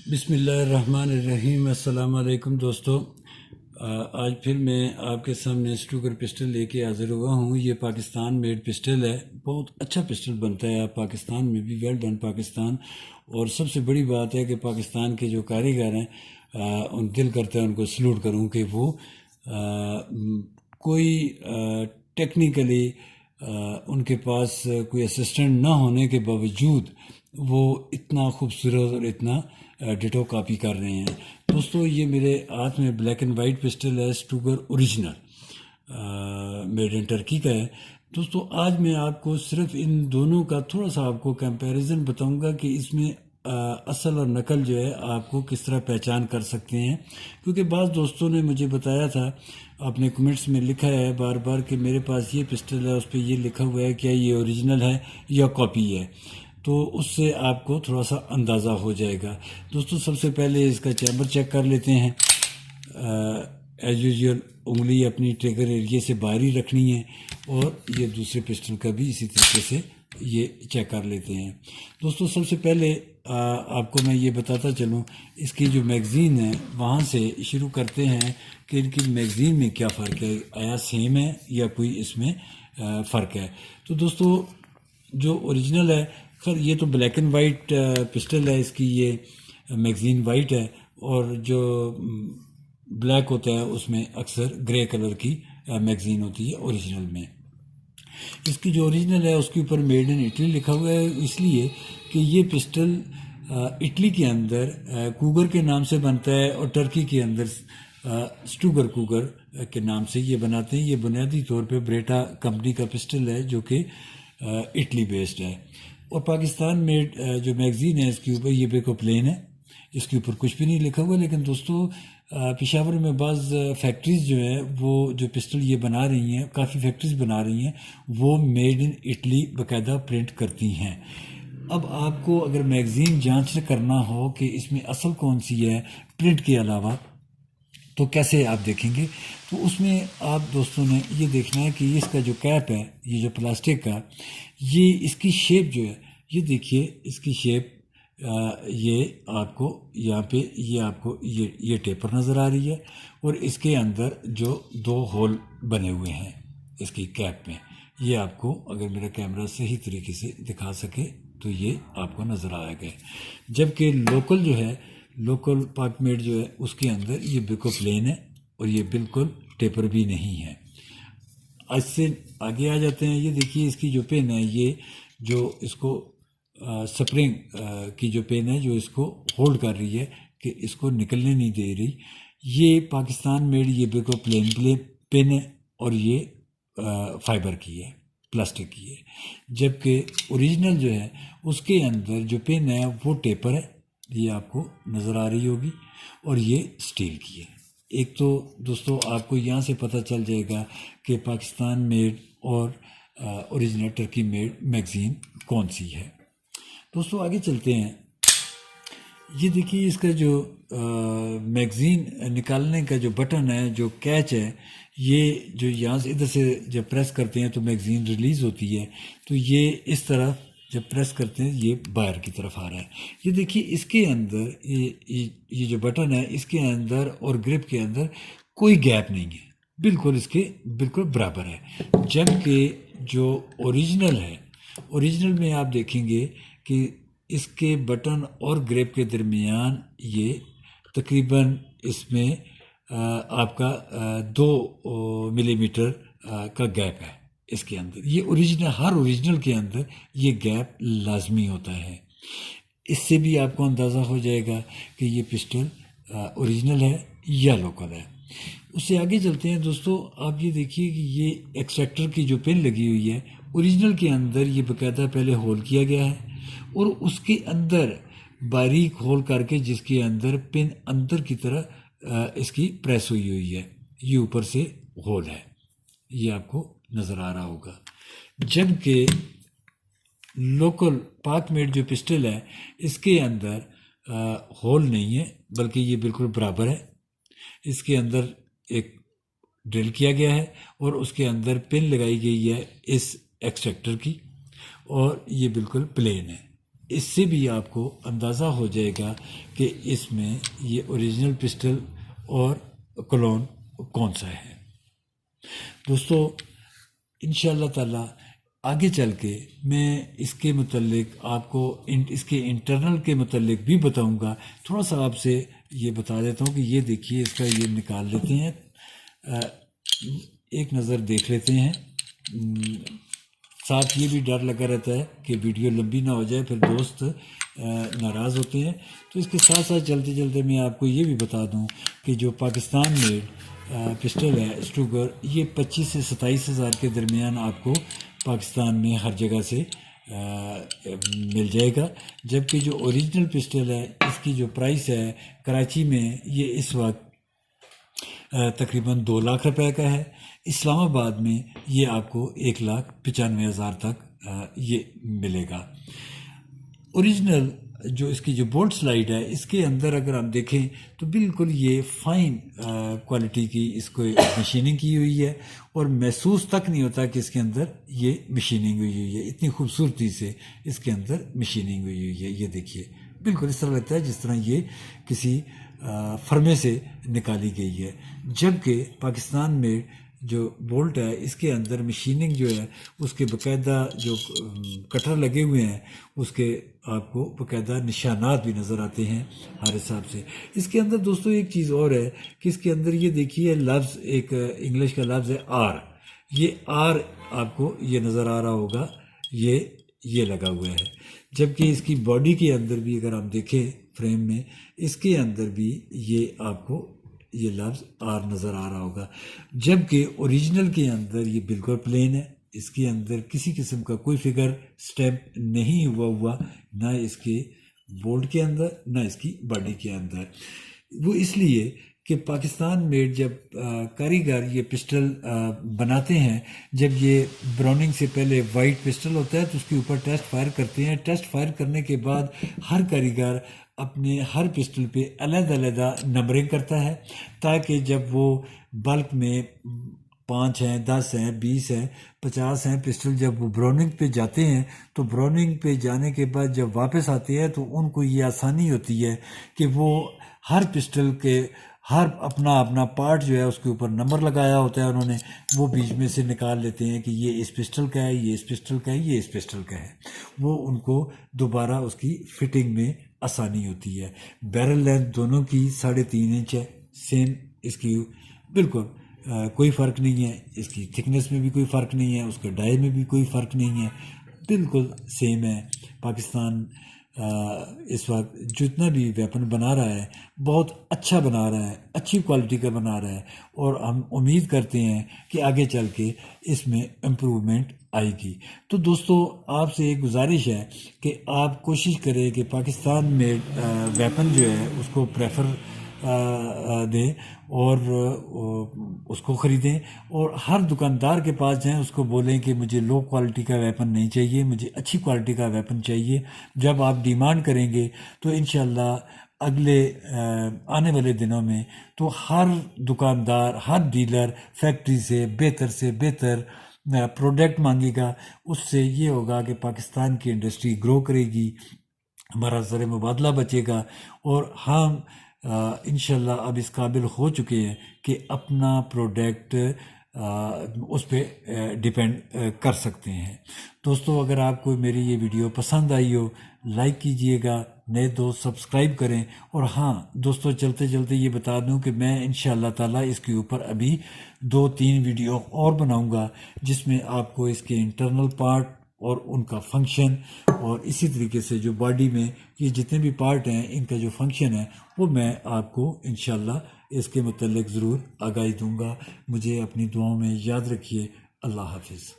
बिस्मिल्लाहिर्रहमानिर्रहीम। अस्सलाम वालेकुम दोस्तों। आज फिर मैं आपके सामने स्टूगर पिस्टल लेके हाज़िर हुआ हूँ। ये पाकिस्तान मेड पिस्टल है। बहुत अच्छा पिस्टल बनता है आप पाकिस्तान में भी। Well done Pakistan. और सबसे बड़ी बात है कि पाकिस्तान के जो कारीगर हैं उन दिल करता है उनको सलूट करूँ कि वो कोई टेक्निकली उनके पास कोई असिस्टेंट ना होने के बावजूद वो इतना खूबसूरत और इतना डिटो कॉपी कर रहे हैं। दोस्तों ये मेरे हाथ में ब्लैक एंड वाइट पिस्टल है, स्टूगर ओरिजिनल, मेड इन टर्की का है। दोस्तों आज मैं आपको सिर्फ इन दोनों का थोड़ा सा आपको कंपैरिजन बताऊंगा कि इसमें असल और नकल जो है आपको किस तरह पहचान कर सकते हैं। क्योंकि बाज़ दोस्तों ने मुझे बताया था, अपने कमेंट्स में लिखा है बार बार कि मेरे पास ये पिस्टल है, उस पर ये लिखा हुआ है क्या ये ओरिजिनल है या कॉपी है। तो उससे आपको थोड़ा सा अंदाज़ा हो जाएगा। दोस्तों सबसे पहले इसका चैम्बर चेक कर लेते हैं। एज यूजल उंगली अपनी ट्रिगर एरिया से बाहर ही रखनी है और ये दूसरे पिस्टल का भी इसी तरीके से ये चेक कर लेते हैं। दोस्तों सबसे पहले आपको मैं ये बताता चलूँ, इसकी जो मैगज़ीन है वहाँ से शुरू करते हैं कि इनकी मैगज़ीन में क्या फ़र्क है, आया सेम है या कोई इसमें फ़र्क है। तो दोस्तों जो ओरिजिनल है, खैर ये तो ब्लैक एंड वाइट पिस्टल है, इसकी ये मैगज़ीन वाइट है और जो ब्लैक होता है उसमें अक्सर ग्रे कलर की मैगज़ीन होती है ओरिजिनल में। इसकी जो ओरिजिनल है उसके ऊपर मेड इन इटली लिखा हुआ है, इसलिए कि ये पिस्टल इटली के अंदर कूगर के नाम से बनता है और टर्की के अंदर स्टूगर कूगर के नाम से ये बनाते हैं। ये बुनियादी तौर पे ब्रेटा कंपनी का पिस्टल है जो कि इटली बेस्ड है। और पाकिस्तान में जो मैगज़ीन है इसके ऊपर ये बिल्कुल प्लेन है, इसके ऊपर कुछ भी नहीं लिखा हुआ। लेकिन दोस्तों पेशावर में बाज़ फैक्ट्रीज़ जो है वो जो पिस्टल ये बना रही हैं, काफ़ी फैक्ट्रीज बना रही हैं, वो मेड इन इटली बाकायदा प्रिंट करती हैं। अब आपको अगर मैगज़ीन जांच करना हो कि इसमें असल कौन सी है प्रिंट के अलावा, तो कैसे आप देखेंगे? तो उसमें आप दोस्तों ने ये देखना है कि इसका जो कैप है, ये जो प्लास्टिक का, ये इसकी शेप जो है, ये देखिए इसकी शेप, ये आपको यहाँ पे ये आपको ये टेपर नज़र आ रही है और इसके अंदर जो दो होल बने हुए हैं इसकी कैप में, ये आपको अगर मेरा कैमरा सही तरीके से दिखा सके तो ये आपको नज़र आएगा। जबकि लोकल जो है, लोकल पाक मेड जो है उसके अंदर ये बिल्कुल प्लेन है और ये बिल्कुल टेपर भी नहीं है। इससे आगे आ जाते हैं। ये देखिए इसकी जो पेन है, ये जो इसको स्प्रिंग की जो पेन है जो इसको होल्ड कर रही है कि इसको निकलने नहीं दे रही, ये पाकिस्तान मेड ये बिल्कुल प्लेन पेन है और ये फाइबर की है, प्लास्टिक की है। जबकि ओरिजिनल जो है उसके अंदर जो पेन है वो टेपर है, ये आपको नज़र आ रही होगी, और ये स्टील की है। एक तो दोस्तों आपको यहाँ से पता चल जाएगा कि पाकिस्तान मेड और ओरिजिनल टर्की मेड मैगज़ीन कौन सी है। दोस्तों आगे चलते हैं। ये देखिए इसका जो मैगज़ीन निकालने का जो बटन है, जो कैच है, ये जो यहाँ से इधर से जब प्रेस करते हैं तो मैगज़ीन रिलीज़ होती है। तो ये इस तरफ जब प्रेस करते हैं ये बाहर की तरफ आ रहा है। ये देखिए इसके अंदर ये जो बटन है इसके अंदर और ग्रिप के अंदर कोई गैप नहीं है, बिल्कुल इसके बिल्कुल बराबर है। जबकि जो ओरिजिनल है, ओरिजिनल में आप देखेंगे कि इसके बटन और ग्रिप के दरमियान ये तकरीबन इसमें आपका 2 मिलीमीटर का गैप है इसके अंदर। ये ओरिजिनल, हर ओरिजिनल के अंदर ये गैप लाजमी होता है। इससे भी आपको अंदाज़ा हो जाएगा कि ये पिस्टल ओरिजिनल है या लोकल है। उससे आगे चलते हैं दोस्तों। आप ये देखिए कि ये एक्सट्रैक्टर की जो पिन लगी हुई है, ओरिजिनल के अंदर ये बाकायदा पहले होल किया गया है और उसके अंदर बारीक होल करके जिसके अंदर पिन अंदर की तरह इसकी प्रेस हुई है, ये ऊपर से होल है, ये आपको नज़र आ रहा होगा। जबकि लोकल पाक मेड जो पिस्टल है इसके अंदर होल नहीं है, बल्कि ये बिल्कुल बराबर है। इसके अंदर एक ड्रिल किया गया है और उसके अंदर पिन लगाई गई है इस एक्सट्रैक्टर की, और ये बिल्कुल प्लेन है। इससे भी आपको अंदाज़ा हो जाएगा कि इसमें ये ओरिजिनल पिस्टल और क्लोन कौन सा है। दोस्तों इंशाअल्लाह ताला आगे चल के मैं इसके मुतल्लिक आपको इसके इंटरनल के मुतल्लिक भी बताऊंगा। थोड़ा सा आपसे ये बता देता हूँ कि ये देखिए, इसका ये निकाल लेते हैं, एक नज़र देख लेते हैं। साथ ये भी डर लगा रहता है कि वीडियो लंबी ना हो जाए, फिर दोस्त नाराज़ होते हैं। तो इसके साथ साथ चलते चलते मैं आपको ये भी बता दूं कि जो पाकिस्तान मेड पिस्टल है स्ट्रूगर, ये 25 से 27 हज़ार के दरमियान आपको पाकिस्तान में हर जगह से मिल जाएगा। जबकि जो ओरिजिनल पिस्टल है इसकी जो प्राइस है कराची में ये इस वक्त तकरीबन 2 लाख रुपए का है। इस्लामाबाद में ये आपको 1,95,000 तक ये मिलेगा। ओरिजिनल जो इसकी जो बोल्ट स्लाइड है, इसके अंदर अगर आप देखें तो बिल्कुल ये फाइन क्वालिटी की इसको मशीनिंग की हुई है और महसूस तक नहीं होता कि इसके अंदर ये मशीनिंग हुई है। इतनी खूबसूरती से इसके अंदर मशीनिंग हुई है। ये देखिए, बिल्कुल इस तरह लगता है जिस तरह ये किसी फर्मे से निकाली गई है। जबकि पाकिस्तान में जो बोल्ट है इसके अंदर मशीनिंग जो है उसके बाकायदा जो कटर लगे हुए हैं उसके आपको बाकायदा निशानात भी नज़र आते हैं हर हिसाब से। इसके अंदर दोस्तों एक चीज़ और है कि इसके अंदर ये देखिए लफ्ज़, एक इंग्लिश का लफ्ज़ है आर। ये आर आपको ये नज़र आ रहा होगा, ये लगा हुआ है। जबकि इसकी बॉडी के अंदर भी अगर आप देखें फ्रेम में, इसके अंदर भी ये आपको ये लफ्ज़ आर नज़र आ रहा होगा। जबकि ओरिजिनल के अंदर ये बिल्कुल प्लेन है, इसके अंदर किसी किस्म का कोई फिगर स्टैम्प नहीं हुआ ना इसके बोल्ट के अंदर ना इसकी बॉडी के अंदर। वो इसलिए कि पाकिस्तान में जब कारीगर ये पिस्टल बनाते हैं, जब ये ब्राउनिंग से पहले वाइट पिस्टल होता है तो उसके ऊपर टेस्ट फायर करते हैं। टेस्ट फायर करने के बाद हर कारीगर अपने हर पिस्टल पे अलग-अलग नंबरिंग करता है ताकि जब वो बल्क में 5 हैं, 10 हैं, 20 हैं, 50 हैं पिस्टल जब वो ब्राउनिंग पे जाते हैं तो ब्राउनिंग पे जाने के बाद जब वापस आते हैं तो उनको ये आसानी होती है कि वो हर पिस्टल के हर अपना पार्ट जो है उसके ऊपर नंबर लगाया होता है उन्होंने, वो बीच में से निकाल लेते हैं कि ये इस पिस्टल का है, ये इस पिस्टल का है, ये इस पिस्टल का है। वो उनको दोबारा उसकी फिटिंग में आसानी होती है। बैरल लेंथ दोनों की 3.5 इंच है, सेम इसकी बिल्कुल कोई फ़र्क नहीं है। इसकी थिकनेस में भी कोई फ़र्क नहीं है, उसके डाई में भी कोई फ़र्क नहीं है, बिल्कुल सेम है। पाकिस्तान इस वक्त जितना भी वेपन बना रहा है बहुत अच्छा बना रहा है, अच्छी क्वालिटी का बना रहा है और हम उम्मीद करते हैं कि आगे चल के इसमें इम्प्रूवमेंट आएगी। तो दोस्तों आपसे एक गुजारिश है कि आप कोशिश करें कि पाकिस्तान में वेपन जो है उसको प्रेफर दें और उसको ख़रीदें और हर दुकानदार के पास जाएं, उसको बोलें कि मुझे लो क्वालिटी का वेपन नहीं चाहिए, मुझे अच्छी क्वालिटी का वेपन चाहिए। जब आप डिमांड करेंगे तो इंशाल्लाह अगले आने वाले दिनों में तो हर दुकानदार, हर डीलर फैक्ट्री से बेहतर प्रोडक्ट मांगेगा। उससे ये होगा कि पाकिस्तान की इंडस्ट्री ग्रो करेगी, हमारा ज़र मुबादला बचेगा और हम इंशाल्लाह अब इस काबिल हो चुके हैं कि अपना प्रोडक्ट उस पर डिपेंड कर सकते हैं। दोस्तों अगर आपको मेरी ये वीडियो पसंद आई हो लाइक कीजिएगा, नए दोस्त सब्सक्राइब करें। और हाँ दोस्तों चलते चलते ये बता दूं कि मैं इंशाअल्लाह ताला इसके ऊपर अभी 2-3 वीडियो और बनाऊंगा जिसमें आपको इसके इंटरनल पार्ट और उनका फंक्शन और इसी तरीके से जो बॉडी में ये जितने भी पार्ट हैं इनका जो फंक्शन है वो मैं आपको इंशाल्लाह इसके मुतल्लिक ज़रूर आगाही दूंगा। मुझे अपनी दुआओं में याद रखिए। अल्लाह हाफिज़।